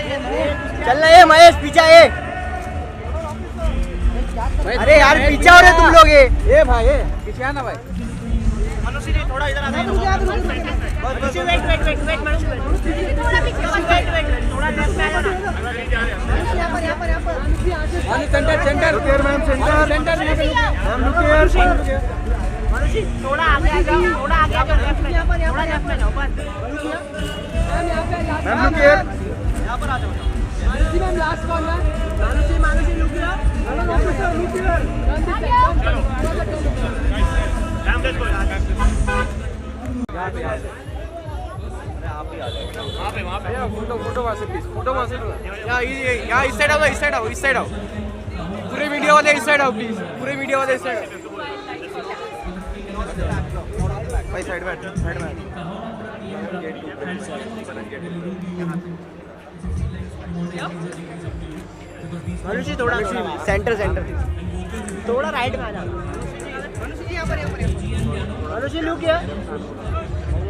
चलना ये महेश पीछे ये। अरे यार पीछे हो रहे तुम लोग ये भाई ये पीछे आना भाई। मनुष्य जी थोड़ा इधर आ जाओ। मनुष्य वेट वेट वेट वेट मनुष्य थोड़ा पीछे वेट थोड़ा लेफ्ट में आ जाना। यहां पर centre centre look here ma'am centre ma'am look here मनुष्य थोड़ा आगे आ जाओ थोड़ा आगे आ जाओ लेफ्ट में थोड़ा लेफ्ट में जाओ बस। मैम लुक हियर यहां पर आ जाओ। मनुष्य मैम लास्ट कॉल है। मनुष्य look here officer look here ma'am let's go. यहां पे आ जाओ। अरे आप ही आ जाओ वहां पे फोटो वहां से प्लीज फोटो वहां से यहां इस साइड आओ पूरे मीडिया वाले इस साइड आओ प्लीज पूरे मीडिया वाले इस साइड भाई साइड में मनुष्य थोड़ा सेंटर थोड़ा राइट में आ जाओ। मनुष्य जी यहां पर मनुष्य लुक हियर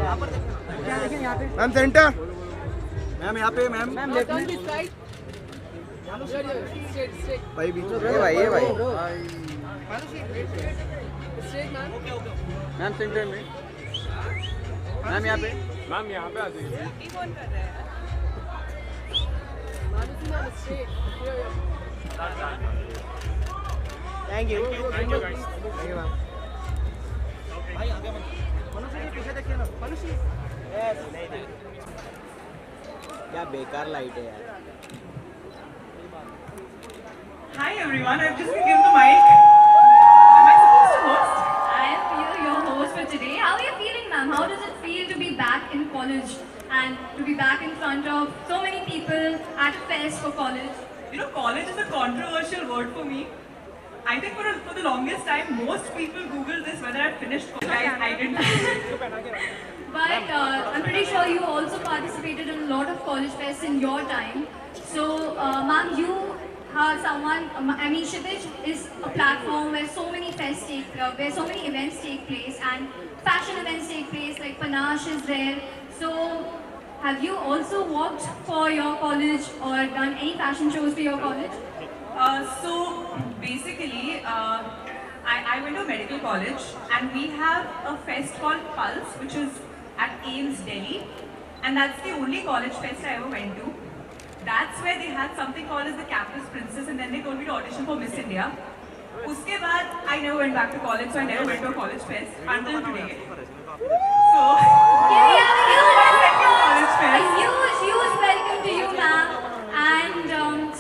यहां पर देखिए यहां पे मैम सेंटर मैम यहां पे मैम लेफ्ट में भाई बीच में ये भाई मैम सेंटर में मैम यहाँ पे आ जाइए। थैंक यू गाइस भाई आगे मनुष्य जी पीछे देखिए ना मनुष्य यस नहीं क्या बेकार लाइट है यार। Hi everyone, I've just been given the mic. Am I supposed to host? I am your host for today. How are you feeling, ma'am? How does it feel to be back in college and to be back in front of so many people at a fest for college? You know, college is a controversial word for me. I think for the longest time, most people Google this whether I finished college. I didn't. But I'm pretty sure you also participated in a lot of college fests in your time. So, ma'am, you are someone. I mean, Kshitij is a platform where so many where so many events take place, and fashion events take place. Like Panache is there. So, have you also worked for your college or done any fashion shows for your college? So basically, I went to medical college, and we have a fest called Pulse, which is at AIMS Delhi, and that's the only college fest I ever went to. That's where they had something called as the Campus Princess, and then they told me to audition for Miss India. Uske baad, I never went back to college, so I never went to a college fest until today. So, A huge welcome to you, ma'am. And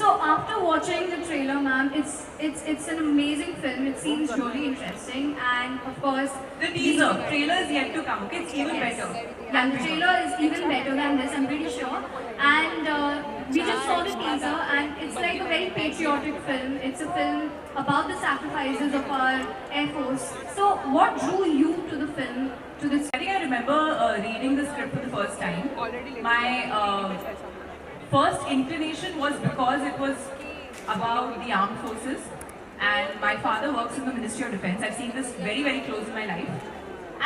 so after watching the trailer, ma'am, it's an amazing film. It seems really interesting, and of course, the teaser, trailer is yet to come. Okay, it's even better. Yeah, the trailer is even better than this, I'm pretty sure. And we just saw the teaser, and it's like a very patriotic film. It's a film about the sacrifices of our Air Force. So, what drew you to the film? I think I remember reading the script for the first time. My first inclination was because it was about the armed forces, and my father works in the Ministry of Defence. I've seen this very, very close in my life.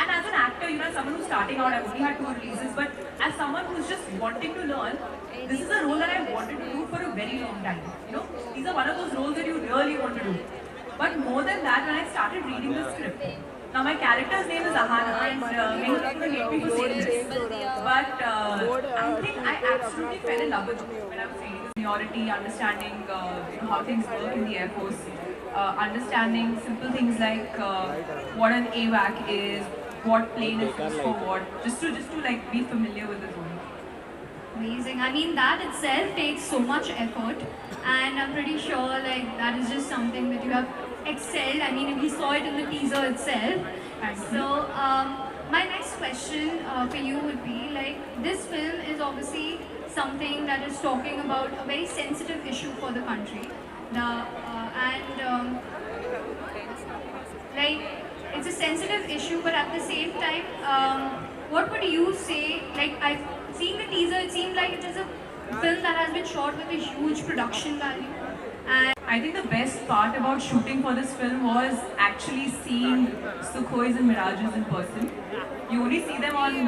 And as an actor, you know, someone who's starting out, I've only had 2 releases, but as someone who's just wanting to learn, this is a role that I've wanted to do for a very long time. You know, these are one of those roles that you really want to do. But more than that, when I started reading the script, now my character's name is Ahana, and many people hate me for saying this, but I think I absolutely fell in love with it when I was reading this. Seniority, understanding you know, how things work in the Air Force, understanding simple things like what an AWAC is, what plane is used for what, just to like be familiar with the role. Amazing. I mean, that itself takes so much effort, and I'm pretty sure like that is just something that you have excelled. I mean, we saw it in the teaser itself. So, my next question for you would be like, this film is obviously something that is talking about a very sensitive issue for the country. Like, it's a sensitive issue, but at the same time, what would you say? Like, I've seen the teaser. It seems like it is a film that has been shot with a huge production value. And I think the best part about shooting for this film was actually seeing Sukhois and Mirages in person. You only see them on,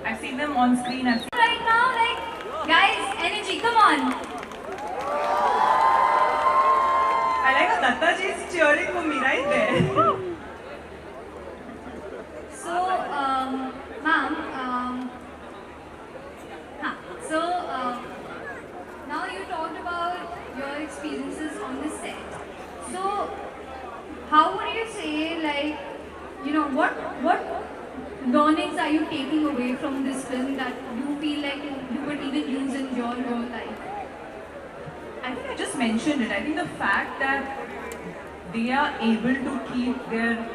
I've seen them on screen. right now, like, guys, energy, come on. experiences on the set. So, how would you say, like, what learnings are you taking away from this film that you feel like you could even use in your real life? I think I just mentioned it. I think the fact that they are able to keep their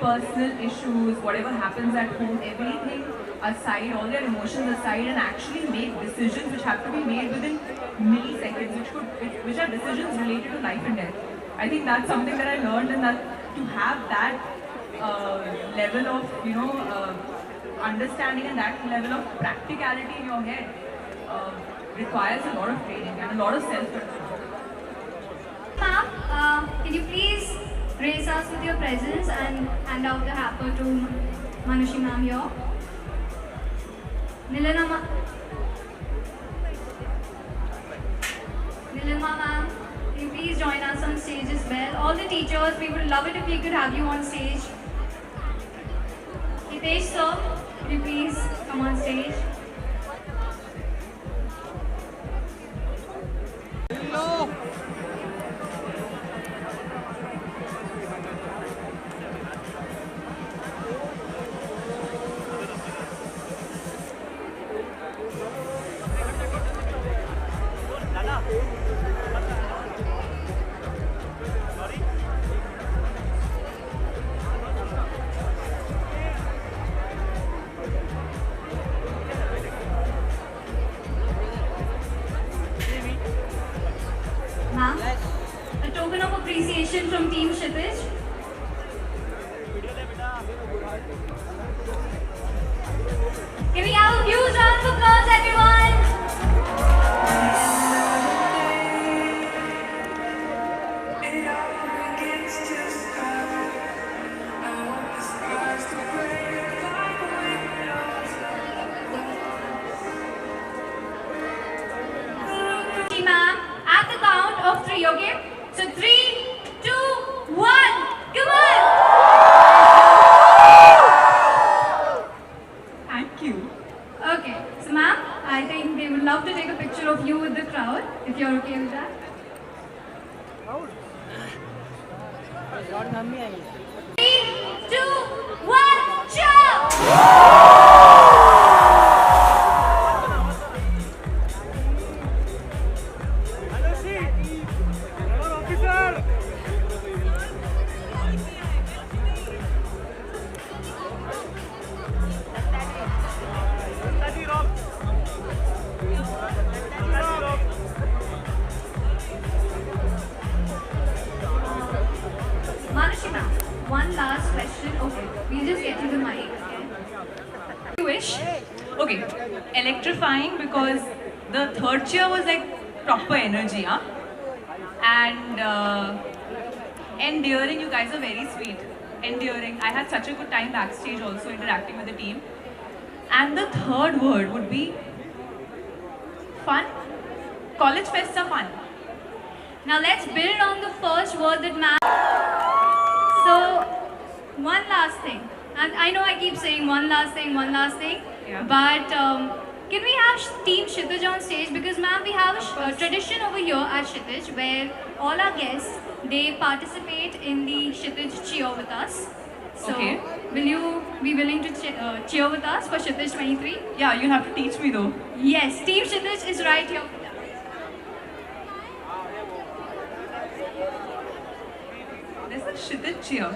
personal issues, whatever happens at home, everything aside, all their emotions aside, and actually make decisions which have to be made within milliseconds, which are decisions related to life and death. I think that's something that I learned, and that to have that level of understanding and that level of practicality in your head requires a lot of training and a lot of self-control. Ma'am, can you please grace us with your presence and hand out the hamper to Manushi ma'am here? Nilima ma'am, can you please join us on stage as well? All the teachers, we would love it if we could have you on stage. Hitesh sir, can you please come on stage? Ma'am, a token of appreciation from Team Kshitij. Can we have a huge round of applause, everyone? Ma'am, at the count of 3, okay? So 3, 2, 1, come on! Thank you. Okay, so ma'am, I think they would love to take a picture of you with the crowd, if you're okay with that. 3, 2, 1, jump! Manushi ma'am, one last question. Okay, we'll just get you the mic. Okay? You wish? Okay, electrifying because the third cheer was like proper energy, huh? And endearing, you guys are very sweet. Endearing. I had such a good time backstage also interacting with the team. And the third word would be fun. College fests are fun. Now let's build on the first word that ma'am. So, one last thing. And I know I keep saying one last thing, Yeah. but can we have Team Kshitij on stage? Because ma'am, we have a tradition over here at Kshitij where all our guests, they participate in the Kshitij cheer with us. So, Okay. will you be willing to cheer with us for Kshitij 23? Yeah, you'll have to teach me though. Yes, Team Kshitij is right here. There's a Kshitij cheer.